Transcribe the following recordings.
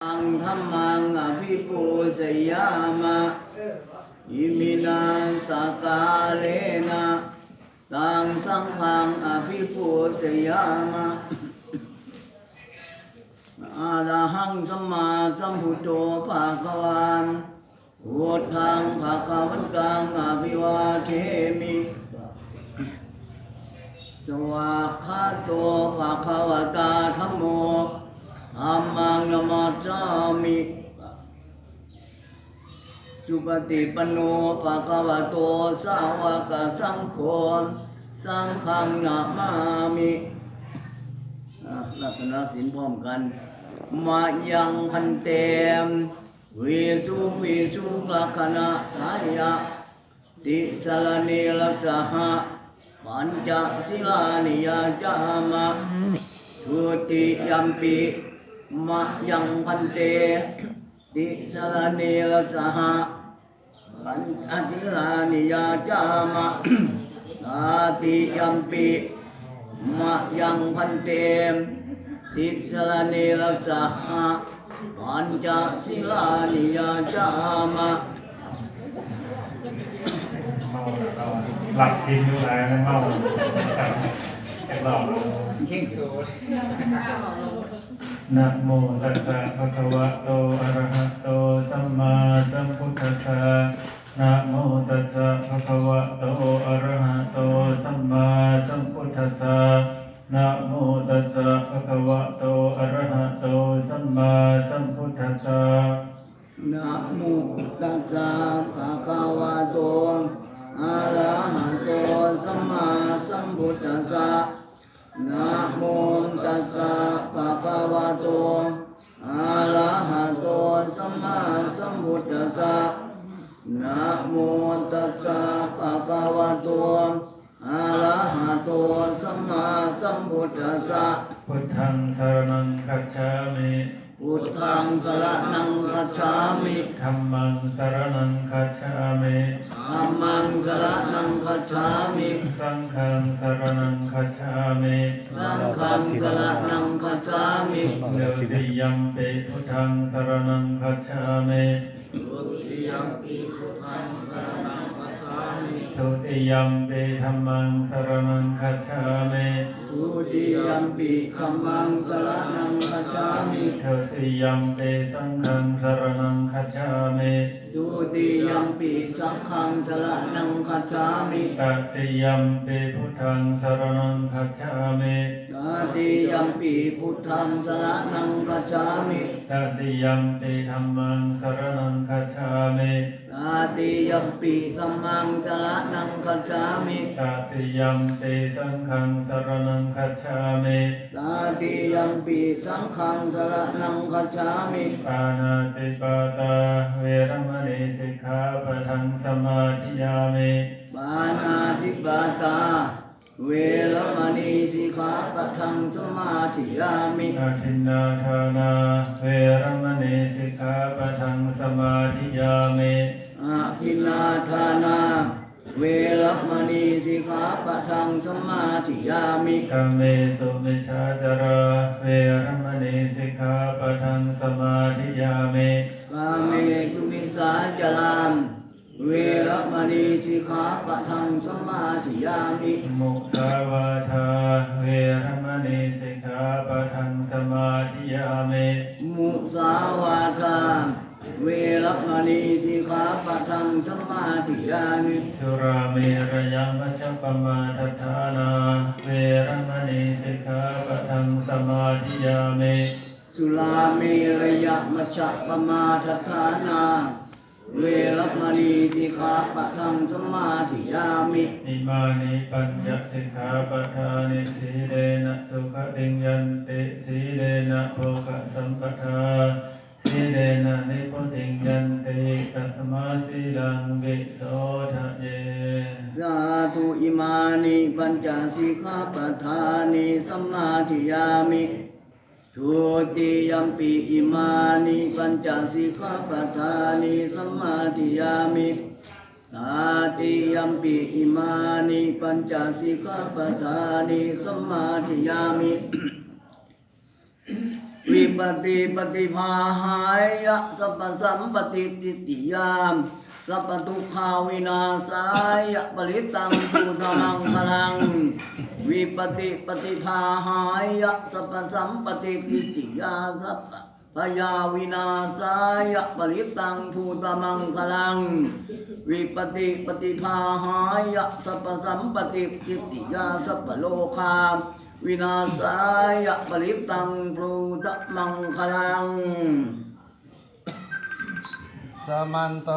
อังธัมมังอภิปูชยามะอิมินังสกาเลนะตังสังฆังอภิปูชยามะอะระหังสัมมาสัมพุทโธภะคะวันพุทธังภะคะวันตังอภิวาเทมิสวากขาโตภะคะวตาธัมโมธัมมังนัมมัสสามิสุปฏิปันโนภะคะวะโตสาวกสังโฆสังฆังนะมามิรัตนศีลพร้อมกันมายังพันเตวิสุลักขณะทายะติสรณีลัสสหะปัญจศีลานิยาจามะทุติยัมปิมะยังพันเตติสรณีลัสสหะปัญจศีลานิยาจามะนาติยัมปิมะยังพันเตติสรณีลัสสหะปัญจศีลานิยาจามะหลับกินอยู่ไหนนะเมาครับหลับเข่งสูดนะโมตัสสะภะคะวะโตอะระหะโตสัมมาสัมพุทธัสสะนะโมตัสสะภะคะวะโตอะระหะโตสัมมาสัมพุทธัสสะนะโมตัสสะภะคะวะโตอะระหะโตสัมมาสัมพุทธัสสะนะโมตัสสะภะคะวะโตอะระหะโตสัมมาสัมพุทธัสสะนะโมตัสสะภะคะวะโตอะระหะโตสัมมาสัมพุทธัสสะนะโมตัสสะภะคะวะโตอะระหะโตสัมมาสัมพุทธัสสะพุทธังสรณังคัจฉามิพุทธังสรณังคัจฉามิธัมมังสรณังคัจฉามิธัมมังสรณังคัจฉามิสังฆังสรณังคัจฉามิสังฆังสรณังคัจฉามิทุติยัมปิพุทธังสรณังคัจฉามิทุติยัมปิพุทธังสรณังคัจฉามิทุติยัมปิธัมมังสรณังคัจฉามิทุติยัมปิธัมมังสรณังคัจฉามิทุติยัมปิสังฆังสรณังคัจฉามิทุติยัมปิสังฆังสรณังคัจฉามิตติยัมปิพุทธังสรณังคัจฉามิตติยัมปิพุทธังสรณังคัจฉามิตติยัมปิธัมมังสรณังคัจฉามิตติยัมปิธัมมังสรณังคัจฉามิตติยัมปิสังฆังสรณังคัจฉามิตติยัมปิสังฆังสรณังคัจฉามิปานาติปาตาเวรมณีสิกขาปะทังสมาธิยามิปานาติปาตาเวรมณีสิกขาปะทังสมาธิยามิอาทินนาทานาเวรมณีสิกขาปะทังสมาธิยามิอาทินนาทานาเวรมณีสิกขาปะทังสมาธิยามิกามเมสุมิชฌาจาราเวรมณีสิกขาปะทังสมาธิยามิกาเมสุมิสาจารามเวรมณีสิกขาปะทังสมาธิยามิมุสาวาทาเวรมณีสิกขาปะทังสมาธิยามิมุสาวาทาเวรมณีสิกขาปะทังสมาธิยามิสุราเมรยมัชฌัปปมาทัฏฐานาเวรมณีสิกขาปะทังสมาธิยามิสุราเมรยมัชฌัปปมาทัฏฐานาเวรมณีสิกขาปะทังสมาธิยามิอิมานิปัญจสิกขาปทานิสีเลนะสุขติงยันติสีเลนะโภคสัมปทาสีเลนะนิพุติงยันติตัสมาสีลังวิโสทะเยสาธุอิมานิปัญจสิกขาปทานิสมาธิยามิทุติยัมปิอิมานิปัญจสิกขาปทานิสมาธิยามิตาติยัมปิอิมานิปัญจสิกขาปทานิสมาธิยามิ วิปติปฏิภาหายะสัพพสัมปติติติยามสัพพทุกขาวินาศายะปริตังสุธมังพลังวิปติปฏิภาหายะสัพพสัมปติติติยาสัพพยาวินาศายะปริตังภูตมังคลังวิปติปฏิภาหายะสัพพสัมปติติติยาสัพพโลกาวินาศายะปริตังภูตมังคลังสมันต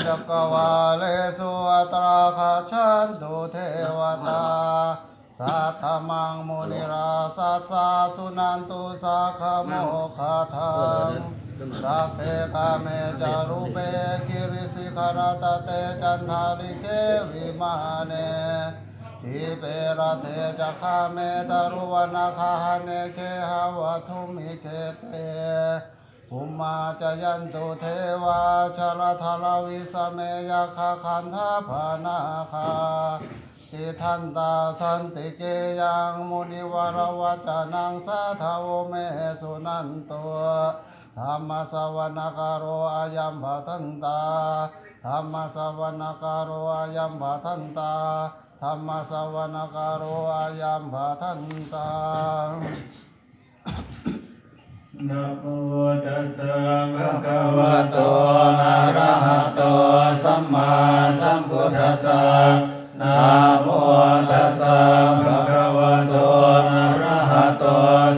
จักวาเลสุอัตราคาชันตุเทวตาสัทธมังมุนิราสัสสะสุนันตุสัคโมคาทังสัพเพกาเมจารุเปกิริสิขารตเตจันทาริเกวิมาเนทิเประเทจักขาเมตารุวนาคาเนเคหาวัตุมิเคเตภูมาจยันตุเทวาชรธารวิสเมยคาคันธาภานาคาทิทันตาสันติเกยังมุนิวรวัจนังสาทาวเมสุนันตัวธรรมสวนคารโรอายัมภทันตาธรรมสวนคารโรอายัมภทันตาธรรมสวนคารโรอายัมภทันตานะโมตัสสะภะคะวะ วะโตอะระหะโตสัมมาสัมพุทธัสสะนะโมตัสสะภะคะวะโตอะระหะโต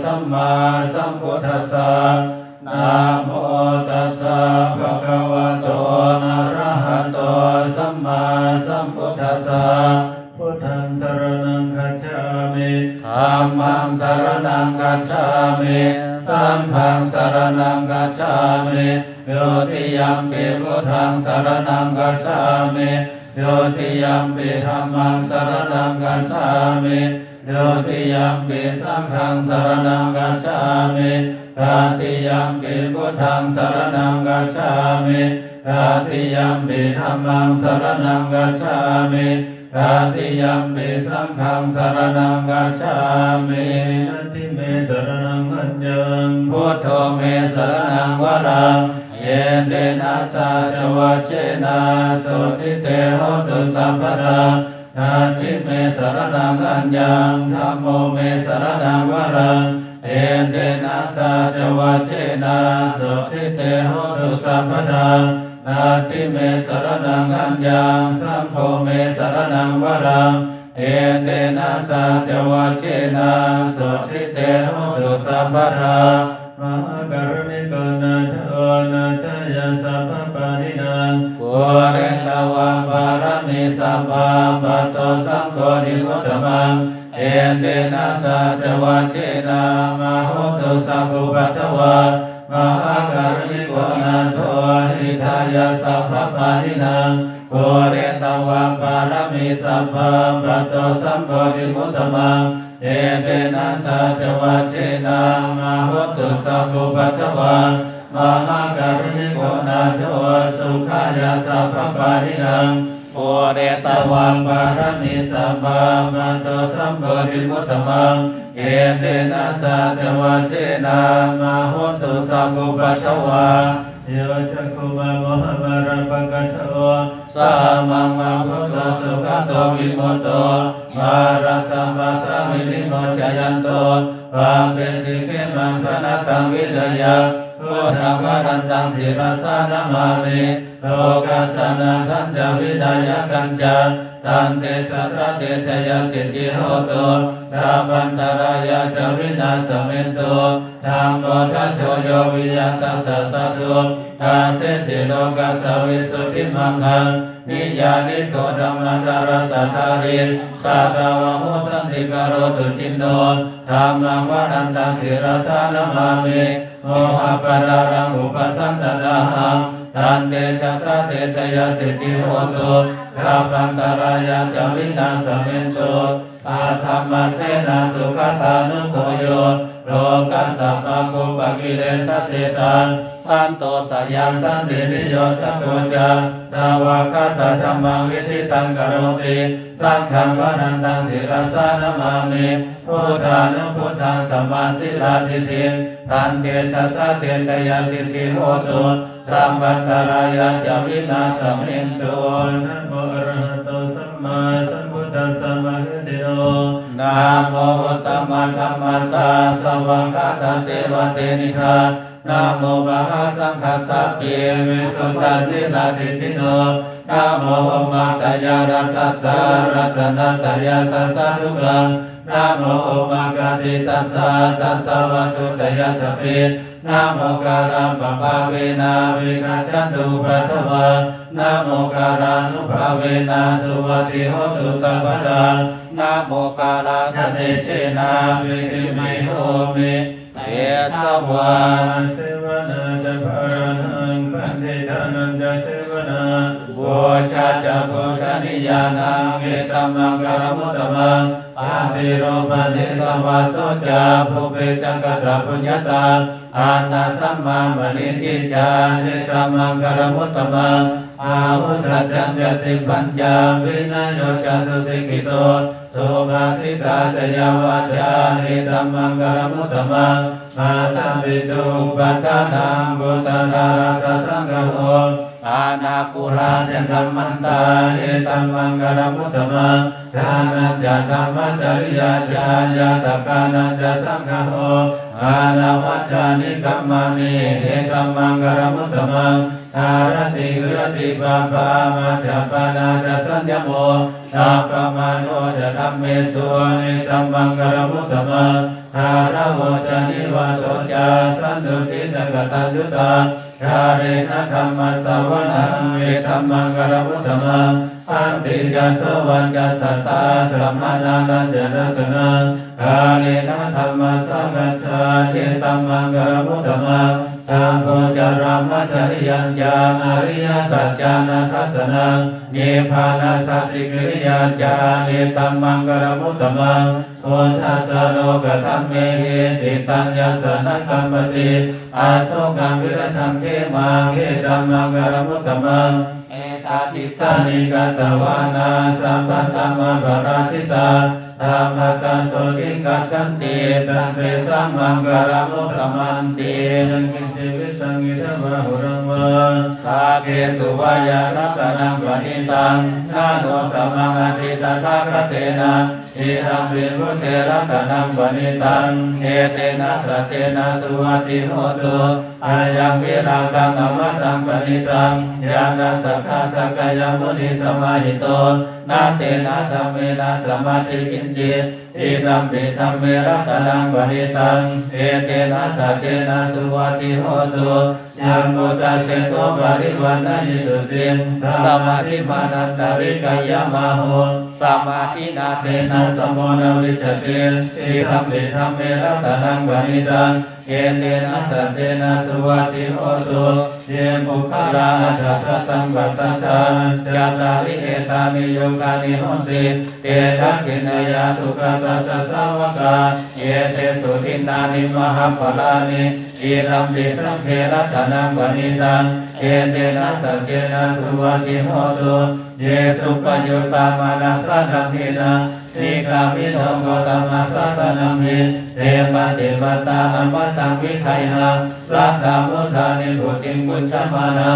สัมมาสัมพุทธัสสะนะโมตัสสะภะคะวะโตอะระหะโตสัมมาสัมพุทธัสสะพุทธังสรณังคัจฉามิ ธัมมังสรณังกัจฉามิสังฆังสรณังกัจฉามิโยติยัมปิพุทธังสรณังกัจฉามิโยติยัมปิธัมมังสรณังกัจฉามิโยติยัมปิสังฆังสรณังกัจฉามิตติยัมปิพุทธังสรณังกัจฉามิตติยัมปิธัมมังสรณังกัจฉามิตติยัมปิสังฆังสรณังกัจฉามิ นัตถิเมสรณังอัญญัง พุทโธเมสรณังวรังเยเตนะสาจวัชเชนะสุทิเตโหตุสัพพะทานาทิเมสรณังอัญญังธัมโมเมสรณังวรังเอเตนะสาจวัชเชนะสุทิเตโหตุสัพพะทานาทิเมสรณังอัญญังสังโฆเมสรณังวรังเอเตนะสาจวัชเชนะสุทิเตโหตุสัพพะทามหาการณิกานาทนาทายาสัพพปารินังปุเรตวะปารมิสัพพะปัตโตสังโฆนิพุตตมังเอเตนะสาจวัชเชนะมโหตุสัพพุปัตตวะมหาการณิโกนาโทหิทายาสัพพปารินังปุเรตวะปารมิสัพพะปัตโตสังโฆนิพุตตมังเอเตนะสาจวัชเชนะมโหตุสัพพุปัตตวะมหาการณิโกนาโทสุขายาสัพพปารินังปุเรตวะปารมิสัพพะปัตโตสังโฆนิพุตตมังเอเตนะสาจวัชเชนะมโหตุสัพพุปัตตวะโยจักขุมะโมหะมาราปะกัตโต สามังมาพุทโธสุขโตวิมุตโตมาราสัมปัสสามินิโมจยันโตปาเปสิเกมังสนะตังวิเดยะพุทธังวรันตังศิรสานามามิโลกัสสนะทันจาวิดายะกัญจาตันเตสะสะเตชยสิทธิโหตุสัพพันตรายะจวินาสเมนตุธัมโมทัสโสโยวิยัตตัสสะสัตตุทาเสสิโลกัสสวิสุทธิมังคังนิยานิโกธัมมังการสัทธาริสัตวะโหสันติการโรสุจินโนธัมมังวรันตังศิรสานามามิโมหะปะรารังอุปสันตนาหังตันเตชะสะเตชยสิทธิโหตุสัพพันตรายะจวินาสเมนตุสัทธัมมเสนาสุขตานุโคโยโลกัสสะปะกุปะกิเลสะเสตังสันโตสยังสันตินิโยสัพโพจังสาวกตาธัมมังวิธิตังกโรติสังฆังวรันตังศิรสานามามิพุทธานุพุทธังสัมมาสิลาทิฏฐิ ตันเตชะสะเตชะยาสิทธิโหตุสัมปันตรายะจาวินาสมินตุ นะโมอะระหะโตสัมมาสัมพุทธัสสะมะหิติโน นะโมอุตตมะธัมมัสสะสวากขาตเสวะเตนิคานะโมมหาสังฆัสสะปิวิสุทธัสสิลาทิทิโนนะโมมาตยารัตตัสสะรัตนัตยาสัสสะทุกังนะโมมากาติตัสสะตัสสะวัตถุตยาสปินะโมกาลัมปะภาเวนะวิคัจฉันตุปัทวะนะโมกาลานุภาเวนะสุปฏิโหตุสัพพะทานะโมกาลาสเตเชนะวิริมิโหมิเอสวา เสวนาจะภารังปันติทานันจะเสวนา บูชาจะบูชานิยานังเอตัมมังกรมุตตมังอาติโรปันติสวาโสจาภูเปจังกตปุญญตาอานาสัมมามณิทิจาเอตัมมังกรมุตตมังอาหุสัจจันจะสิปัญจาวินัยโยจะสุสิกิโตโสภาสิตาจยาวาจาเอตัมมังกรมุตตมังมาตาปิตุปัฏฐานังบุตตาราสสังฆโหอานาคุราจันตัมมันตาเอตัมมังกรมุตตมังทานันจะธรรมจริยาจายาตกานันจะสังฆโหอานาวัจจานิกัมมานิเอตัมมังกรมุตตมังอารติวิรติปาปามาจัปปานาจะสัญญโมนาปมาโนจะธัมเมสุเอตัมมังกรมุตตมังอาระโวจานิวัตโตจาสันตุติจักตัญญุตาชาเรนะธรรมสวนังเอตัมมังกรมุตตมังอันติจาสวัญจสัตตาสัมมานันตัญญะสนังกาเลนะธรรมสังฆัจฉาเอตัมมังกรมุตตมังตามโพจารามจริยัญจาอริยสัจจานัทัสสนังเนพานาสัสสิกิริยาจาเอตัมมังกรมุตตมังโอทัสสะโลกธัมเมหิติตัญญสนะกัมปติอาโศกังวิรสังเขมังเอตัมมังกรมุตตมังเอตาติสานิกตวานาสัมปัตตมะปราชิตาธรรมะกัสโสติกัจฉันติตังเปสัมมังกรมุตตมันติยังกินเจวิสังกิทวะหุรังวาสาเกสุวายารัตนังปณิตังนาโนสัมมังอติตถาคเตนะอิรัมปิพุทเทรัตนังปณิตังเอเตนะสัจเจนะสุวัติโหตุอายังวิรากังอมตังปณิตังยานัสสะทาสกายมุนิสมาหิโตนาเตนะธัมเมนะสมาธิกินจิตอิรัมปิธัมเมรัตนังปณิตังเอเตนะสัจเจนะสุวัติโหตุยังมุตัสเสโตปริวันนะยิสุติสมาธิมานันตริกายมาโหสมาธินาเตนะสมโนวิสติอิรัมปิธัมเมรัตนังปณิตังเอเตนะสัจเจนะสุวัติโหตุเยปุคลาสัสสังกัสสัจจาจาตาริเอตานิโยกานิโหติเอทักขินายาสุขัสสะสาวกาเยเตสุทินานิมหาภลานิอิรัมปิสังเขรัตนังปณิตังเอเตนะสัจเจนะสุวัติโหตุเยสุปโยตามานัสสะธัมมินะนิกามิโนโกตมัสสะสนัมหิเทปฏิปตาอมตังวิไคหะรัตถามุทานิบุติงบุญชมานา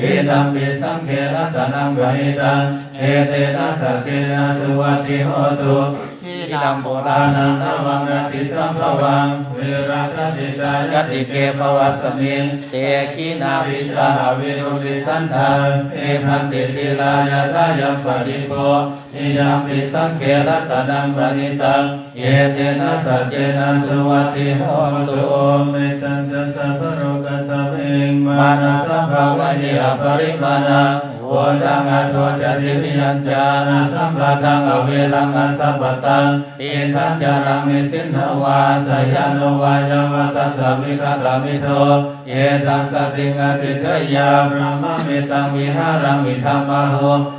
อิตัมปิสังเขรัตนังปณิตังเอเตนะสัจเจนะสุวัติโหตุอิดัมโบราณังนวังอติสัมภวังเวรัตติสายติเกภวัสมิงเตขีนาวิชาวิรุวิสันธาเอพันติติลายะทายัมปริโกอิยัมปิสังเขรัตนังปณิตังเอเตนะสัจเจนะสุวัติโหตุเมตัญจะสัพพโรกัสสะเมงมานะสัมภวะนิอปริมาณังโวตังอัตโตจติวิยัญจานะสัมปะทังอเวลังอัสสะปะตังอิทัญจารังนิสินนวาสยานุวายวัตสะวิคตามิโทเยตังสติงอติเทยาพระมะเมตังวิหารังวิธัมมโห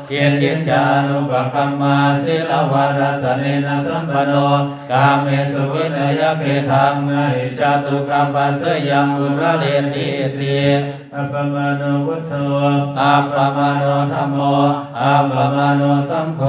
เยติจานุปคัมมาสิลวารัสเนนะสัมปโนกาเมสุวินัยเพทังไนจตุกัมปัสสยังอุระเรติเต อัปปมาโนพุทโธ อัปปมาโนธัมโมอัปปมาโนสังโฆ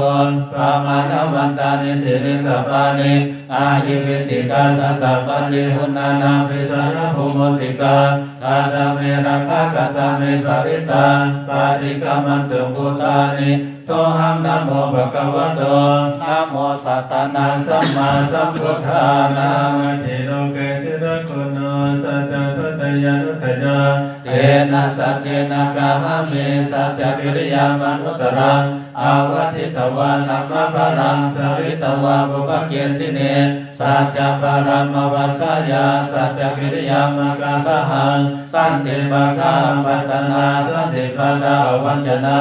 ปะมาณวันตานิสิริสัพพานิอาหิปิสิกาสัตตปฏิหุนานาภิตรภูโมสิกากาตเมราคาคตเมปริตาปาริกามันตุภูตานิโสหังนะโมภะคะวะโตนะโมสัตตานังสัมมาสัมพุทธานัง เทโลเกสิรกุโนสัจจะทุตยานุตยา เตนะสัจเจนะกะหะเมสัจจกิริยามนุตตรังอาวสิตวานัมมะปะรังสริตวาบุพเกสิเนสัจจะปะรัมมวัชชายาสัจจกิริยามกะสหังสันติปะทาปัตตนาสันติปะทาวัจจนา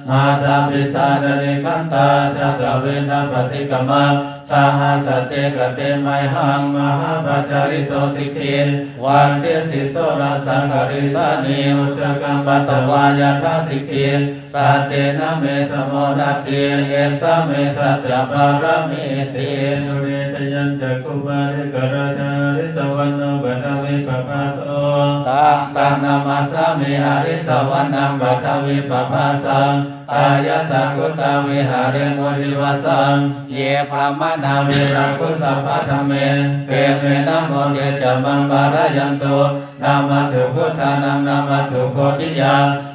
มาตาปิตาดริคันตาจักเวทปฏิกมะสหสัจเจกเตไมหังมหาปัสสริโตสิกขิวาเสสิโสราสังคาริสานิอุตตรกัมปตวายาทาสิกขิสัจเจนะเมสโมนัตถิเยสะเมสัจจปารมิติ สุเรตยันจักขุบาลิกราชาริสวรรณบัตวิปภาโส ตังตังนามาสามิหาริสวรรณังบัตวิปภาสังอายะสังคุตาวิหาริมุติวาสังเยพระมนาเวรังคุสัพพะธรรมเมเกเมนะโมเตจะมังบารายันโตนามัตถุพุทธานังนามัตถุโพธิยา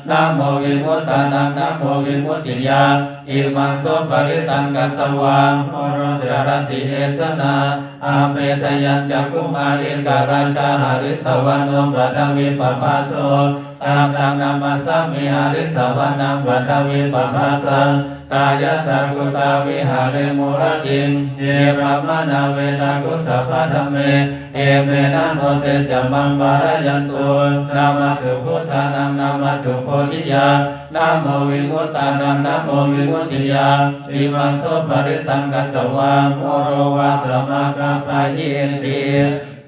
นะโมวิมุตตานังนะโมวิมุตติยาอิมังโสปริตังกัตตวังโมโรจารันติเอสนาอาเปตยัญจักขุมาอินการาชาหาริสวรรณงบัตวิปภาโสตังตังนามาสามิหาริสวรรณังบัตวิปภาสังกายสังกุตาวิหาริมุรติงเยพระมนาเวทังกุสัพพะธรรมเมเอเมนะโมเตจะมังบารายันตุนามัตถุพุทธานังนามัตถุโพธิยานะโมวิมุตตานังนะโมวิมุตติยาวิมังโสปริตังกัตตวาโมโรวาสมากาปายยินติ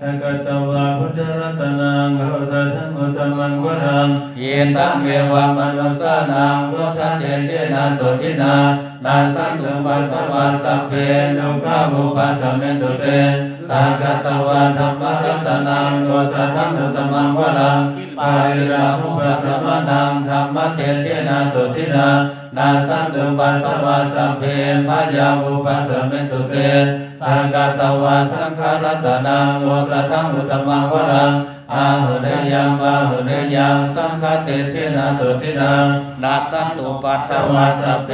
สังกัตตวาพุทธรัตนังโหตทังอุตมังวรัง เยตังเมวะมนุสสานังพุทธันเตเชนะโสทินานาสันตุปัตตวาสัพเพโลกาภุปัสสะเมตุเตสังกัตตวาธัมมรัตนังโหสัทธังอุตมังวรังปาริราหุปัสสะมะนังธัมมเตเชนะโสทินานาสันตุปัตตวาสัพเพมายาภุปัสสะเมตุเตสังกัตตวาสังฆรัตนังโหสัทธังอุตมังวรังอาหุเนยังวาหุเนยังสังฆเตเชนะสุทินังนาสันตุปัตตวาสัพเพ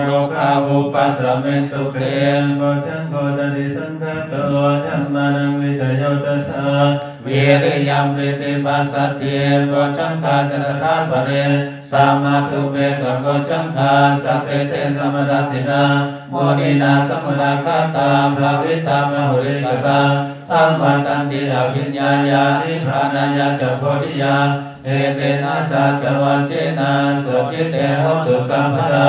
โลกาภุปัสสะเมตุเต โกจังโกตติสังฆะโตธัมมานังวิจโยตถา เวริยังปิติปัสสัทธิโกจังคาจตถาปะเรสามาธุเปกัโกจังคาสัพเพเตสัมมดัสสินาโมนินาสัมมดาคาตาภาวิตามหุริกตาสัมปันตันติอภิญญาญาณิพรานัญญาจโพธิยาเอเตนะสัจวัชเชนะสุขิเตโหตุสัมปทา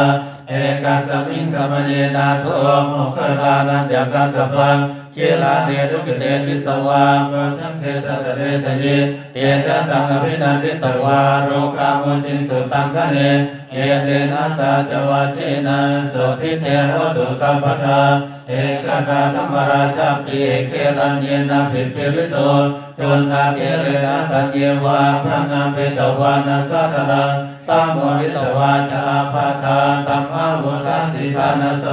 เอกัสสมิงสัมเนนาโทโมคคลานันจักกัสสะปังเคีลาเนรุกเตทิสวาโกจังเพสัตเตสยิเตจัตตังอภินันติตวาโรคามุจิสุตังคะเนเอเตนะสัจวัชเชนะสุขิเตโหตุสัมปทาเอกกาธรรมราชาปิเคลันเยนะภิปิริโตจนทาเกเรนะตัญเยวาพระนามเปตวานาสัทลังสัมโมริตวาจาภาทาตัมมาวุตัสสิทานาโส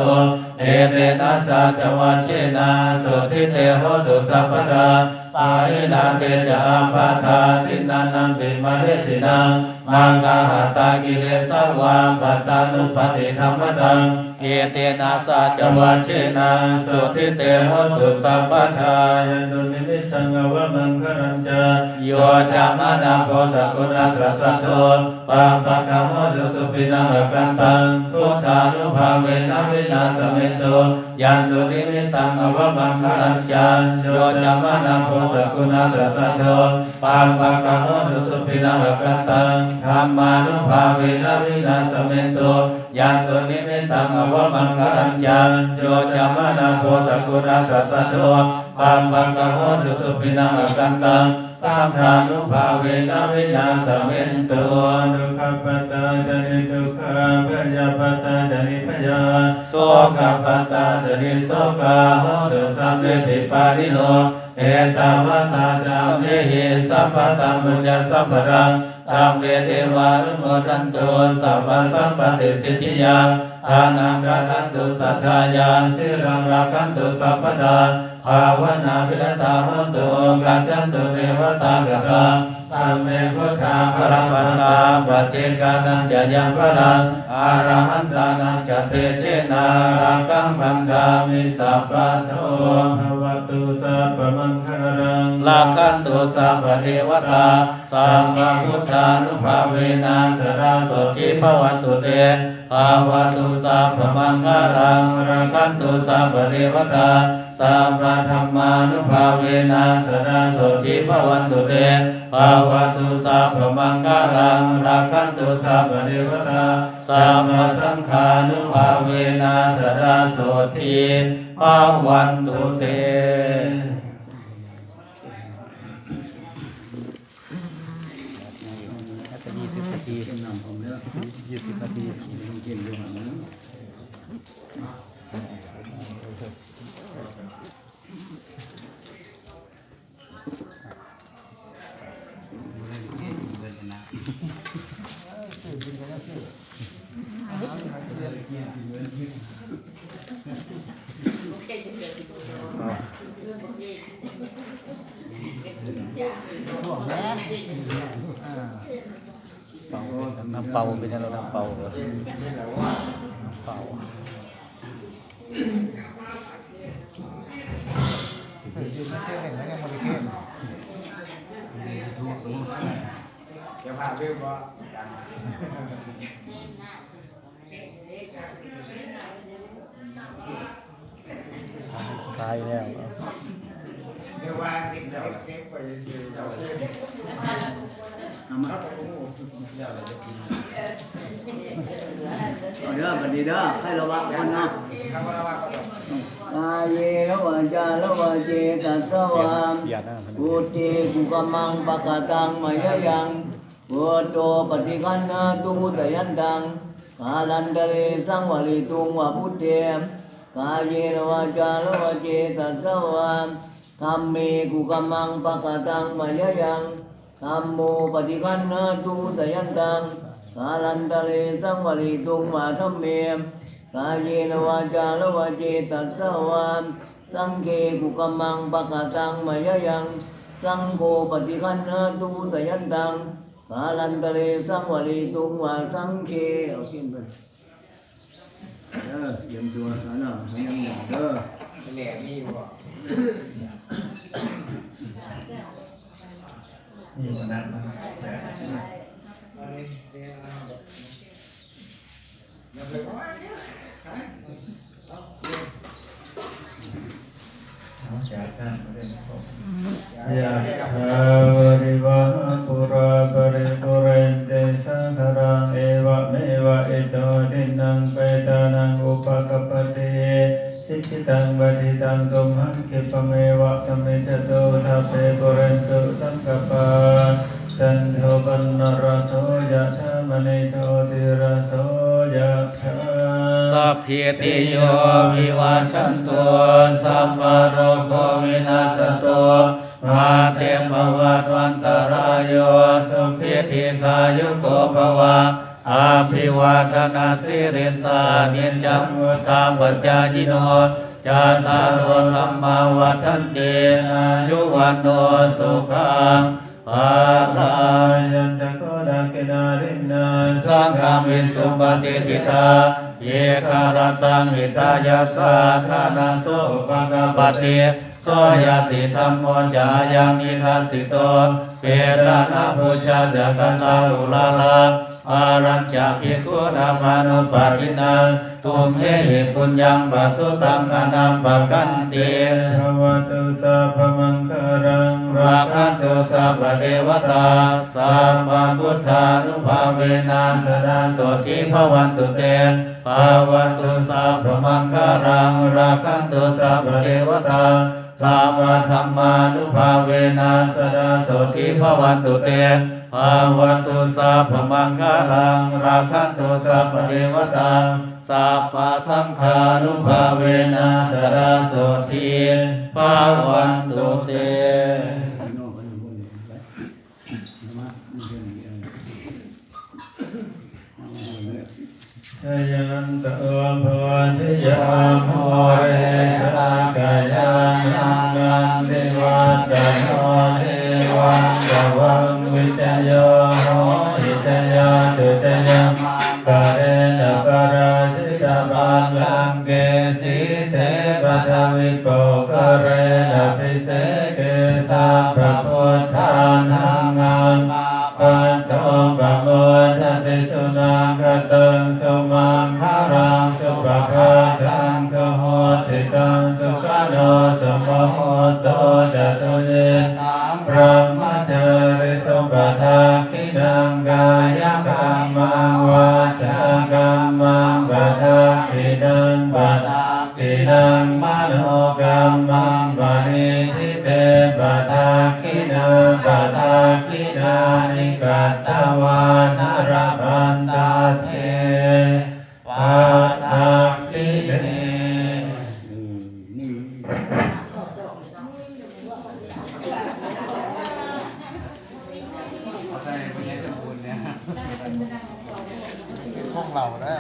เอเตนะสัจวัชเชนะสุทิเตโหตุสัพพทาปาหินาเตจาภาทาทินันนัมปิมะเรสินังมังกาหตากิเลสวาปัตตานุปติธรรมตังเอเตนะสัจวัชเชนะสุทิเตโหตุสัพพทา ยันตุนิมิตตังอวมังครัญจา โยจามานังโพสกุณัสสะโทปังปะกะโหตุสุปินังอกันตังพุทธานุภาเวนะวินาสเมโตยันตุนิมิตตังอวมังครัญจาโยจามานังโพสกุณัสสะโทปังปะกะโหตุสุปินังอกันตังธัมมานุภาเวนะวินาสเมโตยันตุนิมิตตังอวมังครัญจาโยจามานังโพสกุณัสสะโทปังปะกะโหตุสุปินังอกันตังสังฆานุภาเวนะวินาสเมนตุ ดุขปัตตาจนิดุขาพยาปัตตาจนิพยา โสกปัตตาจนิโสกาโหตุสัมเมติปาริโนเอตาวตาจามเมหิสัพพตัมมุญญสัพพตัง สัพเพเทวานุโมทันตุสัพพสัมปติสิทธิยาทานังรักขันตุสัทธายาสิรังรักขันตุสัพพทาภาวนาวิรัตาโหตุกัจจันตุเทวตากตาสัมเมพุทธาภรปันตาปัจเจกานังจะยังพลังอาระหันตานังจะเตเชนารักขังบังกามิสัพพะโส ภวตุสัพพมังคารัง ลักขันตุสัพพเทวตาสัพพพุทธานุภาเวนะสราโสทิภวันตุเตภาวตุสัพพมังคารังลักขันตุสัพพเทวตาสัพพธรรมานุภาเวนะสราโสทิภวันตุเตภาวตุสัพพมังคารังลักขันตุสัพพเทวตาสัพพสังฆานุภาเวนะสราโสทิภวันตุเต 20 นาที เป็นนำของเนื้อ 20 นาที เก่งอยู่หันนะน้ำเป่าเป็นยังไงน้ำเป่าตายแล้วเอามาเอาเด้อบัดนี้เด้อใครระวังคนนะกายเยละวะจาละวะเจตัสสวะอุติกุกมังปะกะตังมะยะยังพุทโธปฏิคันนาตุสยันตังกาลันตะเรสังวะลิตุงวะพุทเทกายเยละวะจาละวะเจตัสสวะธัมเมกุกมังปะกะตังมะยะยังธัมโมปฏิคันนาตุสยันตังกาลันตะเรสังวะลิตุงวะธัมเมกายเยนะวาจาละวะเจตัสสวะสังเฆกุกมังปะกะตังมะยะยังสังโฆปฏิคันหาตุสยันตังกาลันตะเลสังวะลีตุงวะสังเฆเอากินไปเยี่ยมตัวนะนะให้ยังอย่างเด้อ แหลมนี่บ่ นี่วันนั้นจากท่านเรื่องของยะถาวริวะปุราปริปุเรนติสังขรังเอวะเมวะอิโตทินังเปตานังอุปกปปติสิกิตังปฏิตังตุมหังคิปะเมวะธรรมิจตุทัพเพปุเรนตุสังกปปาจันโทปนนรโสยะธามณิโชติระโสยะธาสัพพิติโยวิวัชชันตุสัพพะโรโควินาศตุมาเตภวัตวันตรายโยสุขิธิคายุโกภวะอาภิวาทนาสิริสานิจังวุฒาปัจจายโนจาตารโอธัมมาวัฏันติอายุวันโนสุขังภาลัง ยันจะโกดังกินารินา สังฆามิสุปฏิทิตาเยคารตังหิตายาสาธานาโสปะกปติโสยติธรรมโมจายังนิทัสสิโตเปตานาภูชาจักตาลุลาลาอารัญจาภิกขุนามานุปาทินังตุมเหหิปุญญังบาสุตังอนัมปะกันติ ภวตุสัพพมังคารัง ราคันตุสัพพเทวตาสัพพพุทธานุภาเวนะสดาโสทิภวันตุเตภวันตุสัพพมังคารังราคันตุสัพพเทวตาสัพพธรรมานุภาเวนะสดาโสทิภวันตุเตภวันตุสัพพมังคารังราคันตุสัพพเทวตาสัพพสังฆานุภาเวนะสดาโสทิภวันตุเต พี่น้องคนนี้พวกนี้ไปมาไม่ใช่ ชยันตะภวันติยามโหเรสากายานังนันติวัตตโนเทวังกวังวิจโยโหหิจยาตุจยัมกะเรนะปะราชิตาบังลังเกสีเสปัทวิโกกะเรนะปิเสเกสาพระพุทธานังอังปันโตปะโมทัสสิสุนังกตังสุมังคารังสุปะภาคังสุโหติตังสุขโนสุปะโหโตจัตุเยพระมจาริสุปทาคินังกายกรรมังวาจากรรมังปทาคินังปทาคินังมโนกรรมังปณิทิเตปทาคินังปทาคินานิกัตตวานรพันตาเทปทาคิเน พวกเราได้